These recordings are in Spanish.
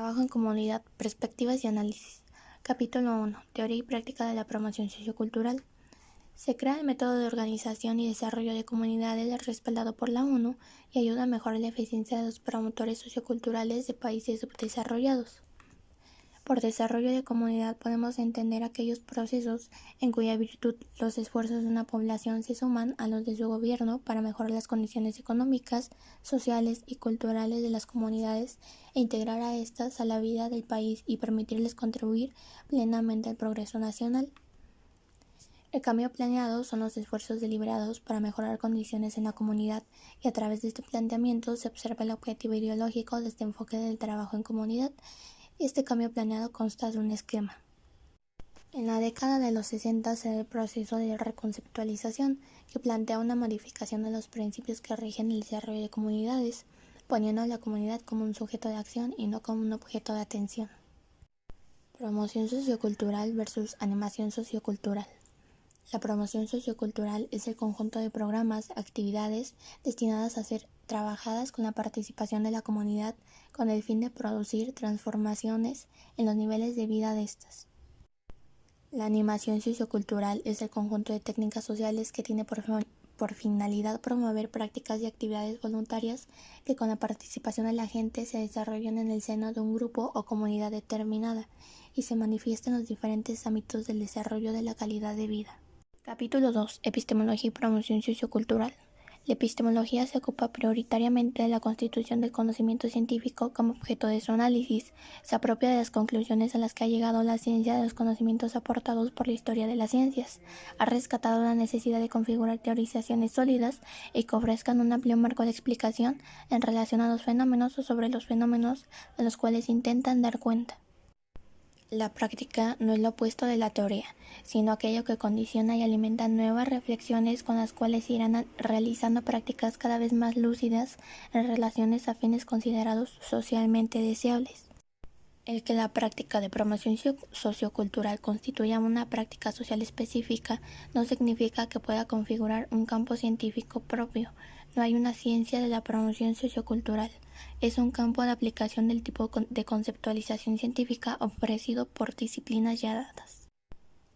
Trabajo en comunidad, perspectivas y análisis. Capítulo 1. Teoría y práctica de la promoción sociocultural. Se crea el método de organización y desarrollo de comunidades respaldado por la ONU y ayuda a mejorar la eficiencia de los promotores socioculturales de países subdesarrollados. Por desarrollo de comunidad podemos entender aquellos procesos en cuya virtud los esfuerzos de una población se suman a los de su gobierno para mejorar las condiciones económicas, sociales y culturales de las comunidades e integrar a estas a la vida del país y permitirles contribuir plenamente al progreso nacional. El cambio planeado son los esfuerzos deliberados para mejorar condiciones en la comunidad y a través de este planteamiento se observa el objetivo ideológico de este enfoque del trabajo en comunidad. Este cambio planeado consta de un esquema. En la década de los 60 se da el proceso de reconceptualización, que plantea una modificación de los principios que rigen el desarrollo de comunidades, poniendo a la comunidad como un sujeto de acción y no como un objeto de atención. Promoción sociocultural versus animación sociocultural. La promoción sociocultural es el conjunto de programas, actividades destinadas a ser trabajadas con la participación de la comunidad con el fin de producir transformaciones en los niveles de vida de estas. La animación sociocultural es el conjunto de técnicas sociales que tiene por finalidad promover prácticas y actividades voluntarias que con la participación de la gente se desarrollan en el seno de un grupo o comunidad determinada y se manifiestan en los diferentes ámbitos del desarrollo de la calidad de vida. Capítulo 2. Epistemología y promoción sociocultural. La epistemología se ocupa prioritariamente de la constitución del conocimiento científico como objeto de su análisis. Se apropia de las conclusiones a las que ha llegado la ciencia de los conocimientos aportados por la historia de las ciencias. Ha rescatado la necesidad de configurar teorizaciones sólidas y que ofrezcan un amplio marco de explicación en relación a los fenómenos o sobre los fenómenos de los cuales intentan dar cuenta. La práctica no es lo opuesto de la teoría, sino aquello que condiciona y alimenta nuevas reflexiones con las cuales se irán realizando prácticas cada vez más lúcidas en relaciones a fines considerados socialmente deseables. El que la práctica de promoción sociocultural constituya una práctica social específica no significa que pueda configurar un campo científico propio. No hay una ciencia de la promoción sociocultural. Es un campo de aplicación del tipo de conceptualización científica ofrecido por disciplinas ya dadas.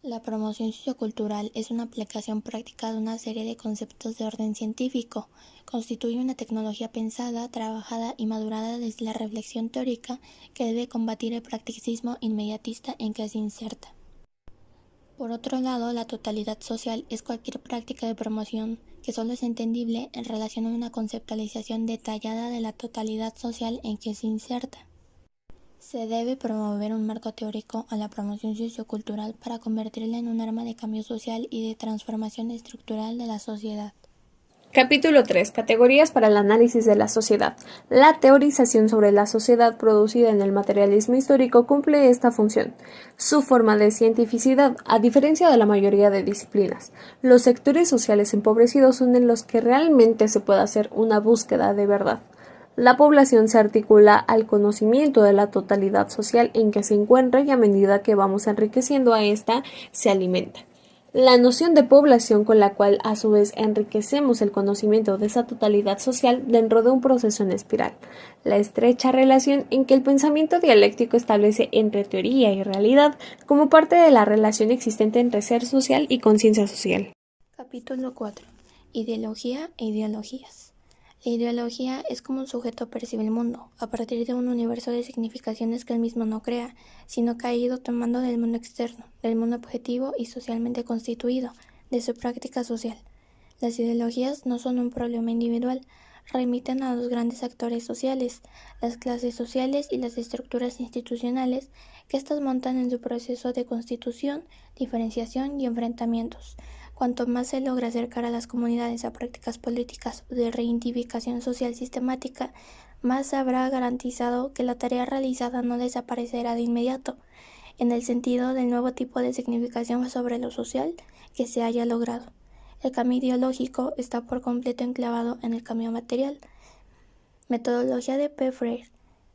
La promoción sociocultural es una aplicación práctica de una serie de conceptos de orden científico. Constituye una tecnología pensada, trabajada y madurada desde la reflexión teórica que debe combatir el practicismo inmediatista en que se inserta. Por otro lado, la totalidad social es cualquier práctica de promoción que solo es entendible en relación a una conceptualización detallada de la totalidad social en que se inserta. Se debe promover un marco teórico a la promoción sociocultural para convertirla en un arma de cambio social y de transformación estructural de la sociedad. Capítulo 3. Categorías para el análisis de la sociedad. La teorización sobre la sociedad producida en el materialismo histórico cumple esta función. Su forma de cientificidad, a diferencia de la mayoría de disciplinas. Los sectores sociales empobrecidos son en los que realmente se puede hacer una búsqueda de verdad. La población se articula al conocimiento de la totalidad social en que se encuentra y a medida que vamos enriqueciendo a ésta, se alimenta. La noción de población con la cual a su vez enriquecemos el conocimiento de esa totalidad social dentro de un proceso en espiral. La estrecha relación en que el pensamiento dialéctico establece entre teoría y realidad como parte de la relación existente entre ser social y conciencia social. Capítulo 4. Ideología e ideologías. La ideología es como un sujeto percibe el mundo, a partir de un universo de significaciones que él mismo no crea, sino que ha ido tomando del mundo externo, del mundo objetivo y socialmente constituido, de su práctica social. Las ideologías no son un problema individual, remiten a los grandes actores sociales, las clases sociales y las estructuras institucionales que éstas montan en su proceso de constitución, diferenciación y enfrentamientos. Cuanto más se logra acercar a las comunidades a prácticas políticas de reivindicación social sistemática, más se habrá garantizado que la tarea realizada no desaparecerá de inmediato, en el sentido del nuevo tipo de significación sobre lo social que se haya logrado. El cambio ideológico está por completo enclavado en el cambio material. Metodología de P. Freire.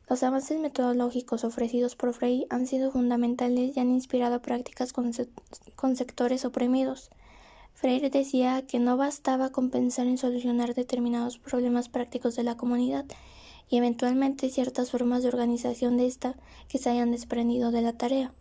Los avances metodológicos ofrecidos por Freire han sido fundamentales y han inspirado prácticas con sectores oprimidos. Freire decía que no bastaba con pensar en solucionar determinados problemas prácticos de la comunidad y eventualmente ciertas formas de organización de esta que se hayan desprendido de la tarea.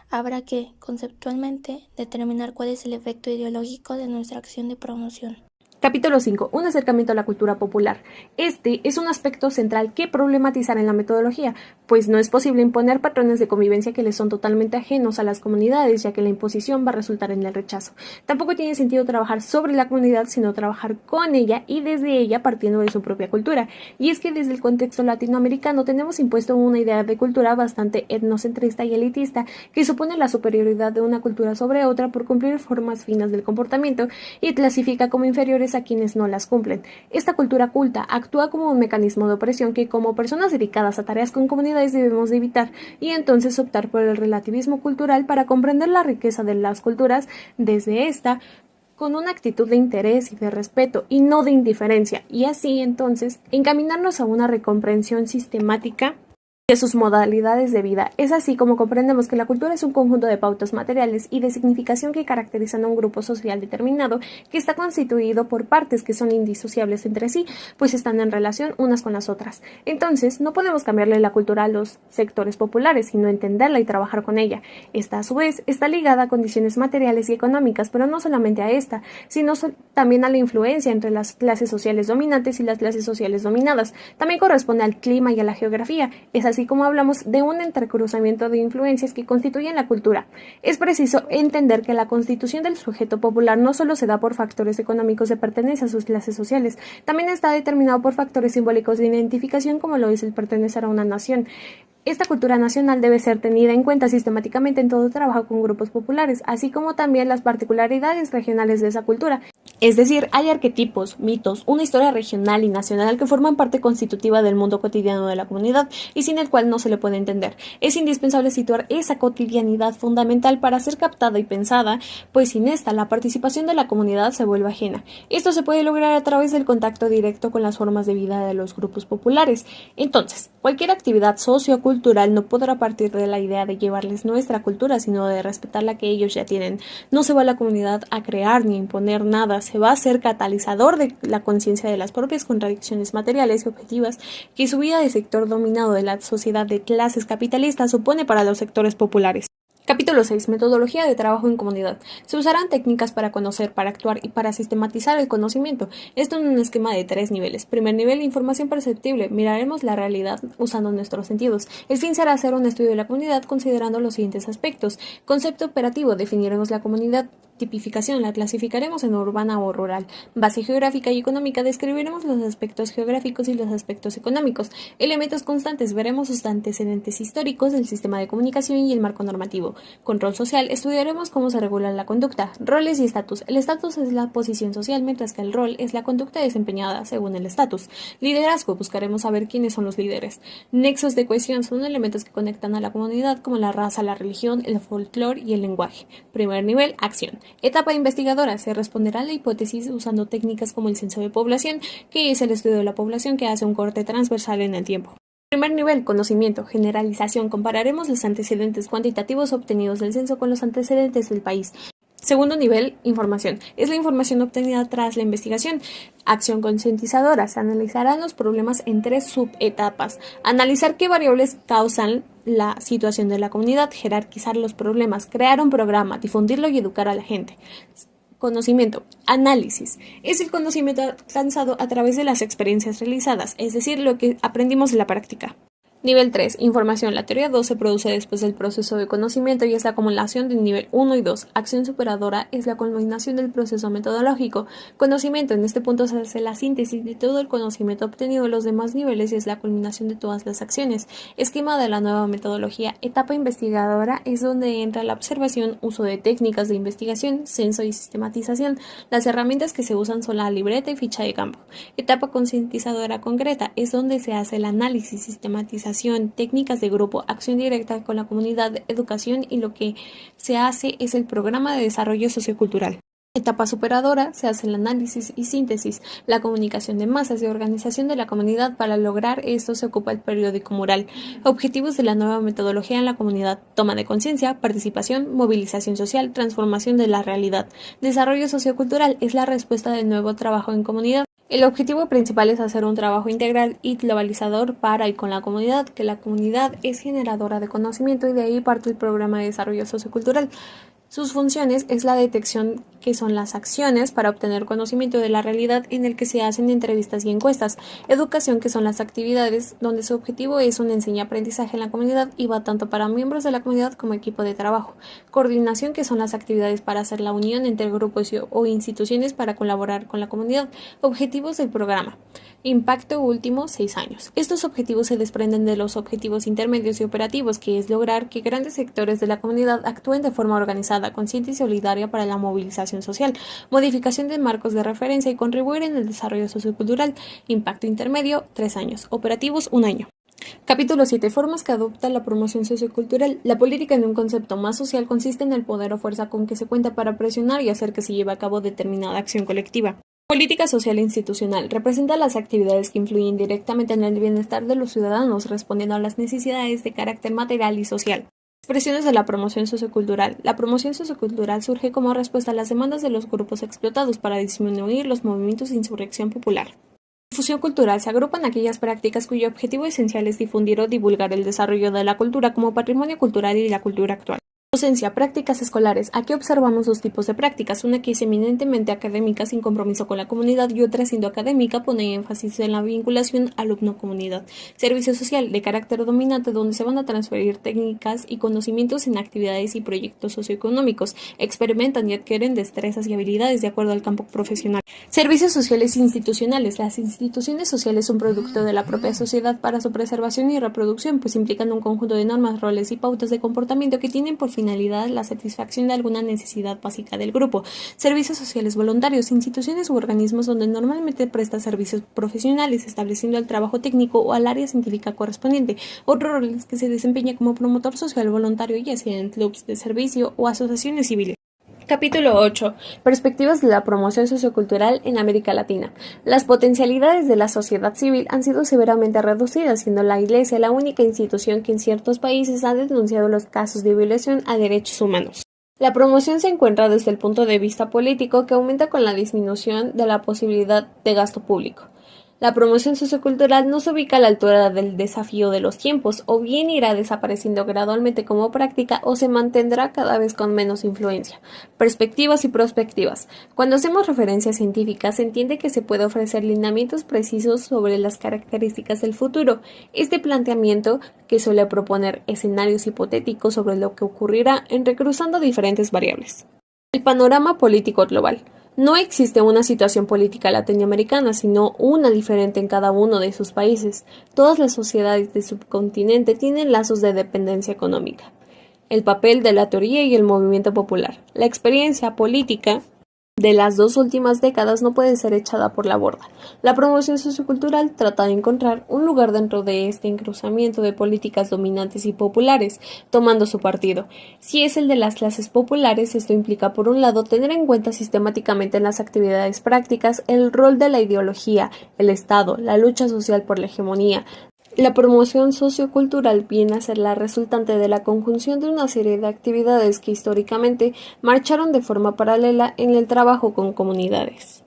Habrá que, conceptualmente, determinar cuál es el efecto ideológico de nuestra acción de promoción. Capítulo 5. Un acercamiento a la cultura popular. Este es un aspecto central que problematizar en la metodología, pues no es posible imponer patrones de convivencia que les son totalmente ajenos a las comunidades, ya que la imposición va a resultar en el rechazo. Tampoco tiene sentido trabajar sobre la comunidad, sino trabajar con ella y desde ella partiendo de su propia cultura. Y es que desde el contexto latinoamericano tenemos impuesto una idea de cultura bastante etnocentrista y elitista, que supone la superioridad de una cultura sobre otra por cumplir formas finas del comportamiento y clasifica como inferiores a quienes no las cumplen. Esta cultura culta actúa como un mecanismo de opresión que como personas dedicadas a tareas con comunidades debemos de evitar y entonces optar por el relativismo cultural para comprender la riqueza de las culturas desde esta con una actitud de interés y de respeto y no de indiferencia y así entonces encaminarnos a una recomprensión sistemática de sus modalidades de vida. Es así como comprendemos que la cultura es un conjunto de pautas materiales y de significación que caracterizan a un grupo social determinado que está constituido por partes que son indisociables entre sí, pues están en relación unas con las otras. Entonces, no podemos cambiarle la cultura a los sectores populares, sino entenderla y trabajar con ella. Esta, a su vez, está ligada a condiciones materiales y económicas, pero no solamente a esta, sino también a la influencia entre las clases sociales dominantes y las clases sociales dominadas. También corresponde al clima y a la geografía. Es así como hablamos de un entrecruzamiento de influencias que constituyen la cultura. Es preciso entender que la constitución del sujeto popular no solo se da por factores económicos de pertenencia a sus clases sociales, también está determinado por factores simbólicos de identificación como lo es el pertenecer a una nación. Esta cultura nacional debe ser tenida en cuenta sistemáticamente en todo trabajo con grupos populares, así como también las particularidades regionales de esa cultura. Es decir, hay arquetipos, mitos, una historia regional y nacional que forman parte constitutiva del mundo cotidiano de la comunidad y sin el cual no se le puede entender. Es indispensable situar esa cotidianidad fundamental para ser captada y pensada, pues sin esta la participación de la comunidad se vuelve ajena. Esto se puede lograr a través del contacto directo con las formas de vida de los grupos populares. Entonces, cualquier actividad sociocultural no podrá partir de la idea de llevarles nuestra cultura, sino de respetar la que ellos ya tienen. No se va a la comunidad a crear ni a imponer nada, se va a ser catalizador de la conciencia de las propias contradicciones materiales y objetivas que su vida de sector dominado de la sociedad de clases capitalistas supone para los sectores populares. Capítulo 6. Metodología de trabajo en comunidad. Se usarán técnicas para conocer, para actuar y para sistematizar el conocimiento. Esto en un esquema de 3 niveles. Primer nivel, información perceptible. Miraremos la realidad usando nuestros sentidos. El fin será hacer un estudio de la comunidad considerando los siguientes aspectos. Concepto operativo. Definiremos la comunidad. Tipificación. La clasificaremos en urbana o rural. Base geográfica y económica. Describiremos los aspectos geográficos y los aspectos económicos. Elementos constantes. Veremos sus antecedentes históricos del sistema de comunicación y el marco normativo. Control social. Estudiaremos cómo se regula la conducta. Roles y estatus. El estatus es la posición social, mientras que el rol es la conducta desempeñada según el estatus. Liderazgo. Buscaremos saber quiénes son los líderes. Nexos de cohesión son elementos que conectan a la comunidad como la raza, la religión, el folclore y el lenguaje. Primer nivel, acción. Etapa investigadora. Se responderá a la hipótesis usando técnicas como el censo de población, que es el estudio de la población que hace un corte transversal en el tiempo. Primer nivel, conocimiento, generalización. Compararemos los antecedentes cuantitativos obtenidos del censo con los antecedentes del país. Segundo nivel, información. Es la información obtenida tras la investigación. Acción concientizadora. Se analizarán los problemas en 3 subetapas. Analizar qué variables causan la situación de la comunidad, jerarquizar los problemas, crear un programa, difundirlo y educar a la gente. Conocimiento. Análisis. Es el conocimiento alcanzado a través de las experiencias realizadas, es decir, lo que aprendimos de la práctica. Nivel 3. Información. La teoría 2 se produce después del proceso de conocimiento y es la acumulación de nivel 1 y 2. Acción superadora es la culminación del proceso metodológico. Conocimiento. En este punto se hace la síntesis de todo el conocimiento obtenido en los demás niveles y es la culminación de todas las acciones. Esquema de la nueva metodología. Etapa investigadora es donde entra la observación, uso de técnicas de investigación, censo y sistematización. Las herramientas que se usan son la libreta y ficha de campo. Etapa concientizadora concreta es donde se hace el análisis, sistematización, técnicas de grupo, acción directa con la comunidad, educación y lo que se hace es el programa de desarrollo sociocultural. Etapa superadora se hace el análisis y síntesis, la comunicación de masas y organización de la comunidad. Para lograr esto se ocupa el periódico mural. Objetivos de la nueva metodología en la comunidad: toma de conciencia, participación, movilización social, transformación de la realidad. Desarrollo sociocultural es la respuesta del nuevo trabajo en comunidad. El objetivo principal es hacer un trabajo integral y globalizador para y con la comunidad, que la comunidad es generadora de conocimiento y de ahí parte el programa de desarrollo sociocultural. Sus funciones es la detección, que son las acciones para obtener conocimiento de la realidad en el que se hacen entrevistas y encuestas, educación, que son las actividades donde su objetivo es un enseña-aprendizaje en la comunidad y va tanto para miembros de la comunidad como equipo de trabajo, coordinación, que son las actividades para hacer la unión entre grupos o instituciones para colaborar con la comunidad, objetivos del programa. Impacto último 6 años. Estos objetivos se desprenden de los objetivos intermedios y operativos, que es lograr que grandes sectores de la comunidad actúen de forma organizada, consciente y solidaria para la movilización social, modificación de marcos de referencia y contribuir en el desarrollo sociocultural. Impacto intermedio 3 años. Operativos 1 año. Capítulo 7. Formas que adopta la promoción sociocultural. La política, en un concepto más social, consiste en el poder o fuerza con que se cuenta para presionar y hacer que se lleve a cabo determinada acción colectiva. Política social e institucional. Representa las actividades que influyen directamente en el bienestar de los ciudadanos, respondiendo a las necesidades de carácter material y social. Expresiones de la promoción sociocultural. La promoción sociocultural surge como respuesta a las demandas de los grupos explotados para disminuir los movimientos de insurrección popular. Difusión cultural. Se agrupan aquellas prácticas cuyo objetivo esencial es difundir o divulgar el desarrollo de la cultura como patrimonio cultural y la cultura actual. Docencia, prácticas escolares. Aquí observamos dos tipos de prácticas, una que es eminentemente académica sin compromiso con la comunidad y otra, siendo académica, pone énfasis en la vinculación alumno-comunidad. Servicio social, de carácter dominante, donde se van a transferir técnicas y conocimientos en actividades y proyectos socioeconómicos. Experimentan y adquieren destrezas y habilidades de acuerdo al campo profesional. Servicios sociales institucionales. Las instituciones sociales son producto de la propia sociedad para su preservación y reproducción, pues implican un conjunto de normas, roles y pautas de comportamiento que tienen por finalidad la satisfacción de alguna necesidad básica del grupo. Servicios sociales voluntarios, instituciones u organismos donde normalmente presta servicios profesionales, estableciendo el trabajo técnico o al área científica correspondiente. Otro rol es que se desempeña como promotor social voluntario, ya sea en clubes de servicio o asociaciones civiles. Capítulo 8. Perspectivas de la promoción sociocultural en América Latina. Las potencialidades de la sociedad civil han sido severamente reducidas, siendo la Iglesia la única institución que en ciertos países ha denunciado los casos de violación a derechos humanos. La promoción se encuentra desde el punto de vista político, que aumenta con la disminución de la posibilidad de gasto público. La promoción sociocultural no se ubica a la altura del desafío de los tiempos, o bien irá desapareciendo gradualmente como práctica o se mantendrá cada vez con menos influencia. Perspectivas y prospectivas. Cuando hacemos referencias científicas, se entiende que se puede ofrecer lineamientos precisos sobre las características del futuro. Este planteamiento, que suele proponer escenarios hipotéticos sobre lo que ocurrirá, entrecruzando diferentes variables. El panorama político global. No existe una situación política latinoamericana, sino una diferente en cada uno de sus países. Todas las sociedades del subcontinente tienen lazos de dependencia económica. El papel de la teoría y el movimiento popular. La experiencia política de las 2 últimas décadas no puede ser echada por la borda. La promoción sociocultural trata de encontrar un lugar dentro de este encruzamiento de políticas dominantes y populares, tomando su partido. Si es el de las clases populares, esto implica, por un lado, tener en cuenta sistemáticamente en las actividades prácticas el rol de la ideología, el Estado, la lucha social por la hegemonía. La promoción sociocultural viene a ser la resultante de la conjunción de una serie de actividades que históricamente marcharon de forma paralela en el trabajo con comunidades.